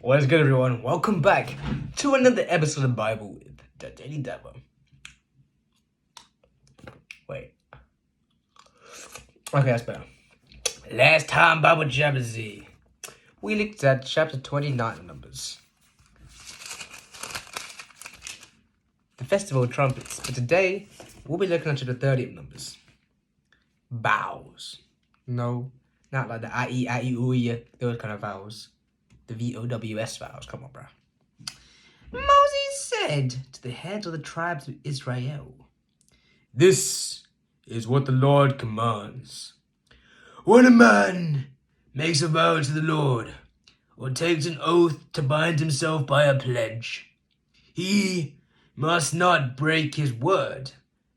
What is good, everyone? Welcome back to another episode of the Bible with the Daily Dabber. Wait. Okay, that's better. Last time Bible Jabberzy, we looked at chapter 29 of Numbers. The Festival of Trumpets. But today, we'll be looking at chapter 30 of Numbers. Vows. No, not like the I-E, I-E, ooh, those kind of vowels. The VOWS vows. Come on, bro. Moses said to the heads of the tribes of Israel, "This is what the Lord commands. When a man makes a vow to the Lord, or takes an oath to bind himself by a pledge, he must not break his word,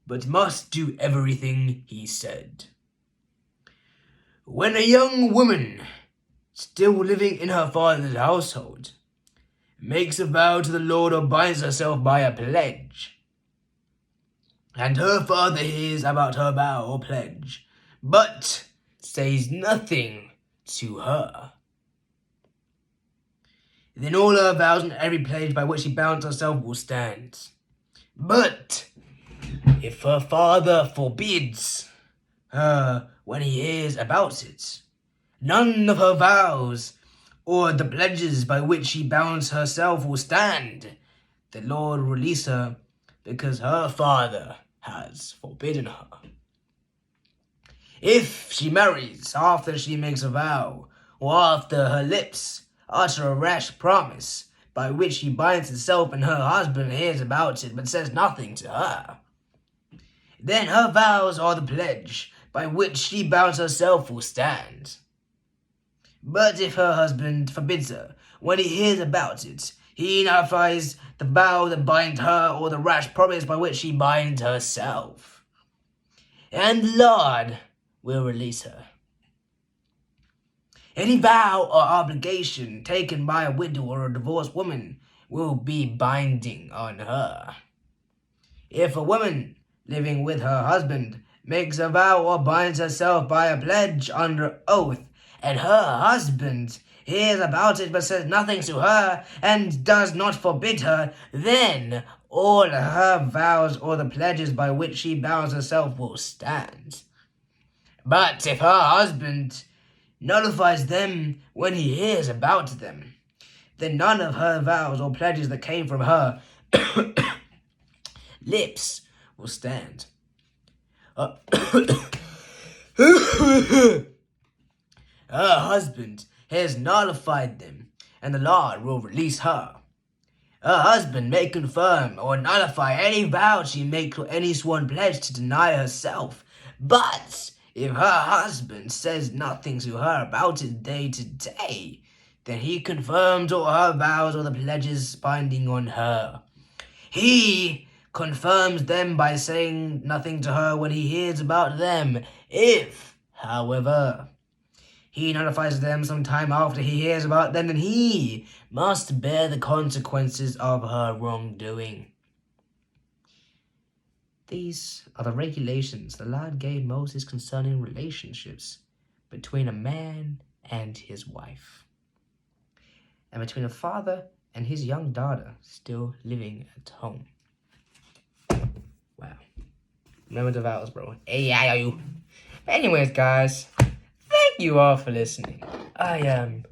but must do everything he said. When a young woman, still living in her father's household, makes a vow to the Lord or binds herself by a pledge, and her father hears about her vow or pledge, but says nothing to her, then all her vows and every pledge by which she bound herself will stand. But if her father forbids her when he hears about it, none of her vows or the pledges by which she bounds herself will stand. The Lord will release her because her father has forbidden her. If she marries after she makes a vow, or after her lips utter a rash promise by which she binds herself and her husband hears about it but says nothing to her, then her vows or the pledge by which she bounds herself will stand. But if her husband forbids her when he hears about it, he nullifies the vow that binds her or the rash promise by which she binds herself, and the Lord will release her. Any vow or obligation taken by a widow or a divorced woman will be binding on her. If a woman living with her husband makes a vow or binds herself by a pledge under oath, and her husband hears about it but says nothing to her and does not forbid her, then all her vows or the pledges by which she bounds herself will stand. But if her husband nullifies them when he hears about them, then none of her vows or pledges that came from her lips will stand. Her husband has nullified them, and the Lord will release her. Her husband may confirm or nullify any vow she makes or any sworn pledge to deny herself, but if her husband says nothing to her about it day to day, then he confirms all her vows or the pledges binding on her. He confirms them by saying nothing to her when he hears about them. If, however, he nullifies them some time after he hears about them, then he must bear the consequences of her wrongdoing. These are the regulations the Lord gave Moses concerning relationships between a man and his wife, and between a father and his young daughter still living at home. Wow. Remember the vows, bro. A-I-O-U. Anyways, guys, thank you all for listening. I am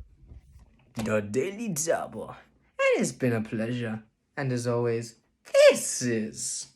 the Daily Dabber, and it's been a pleasure. And as always, this is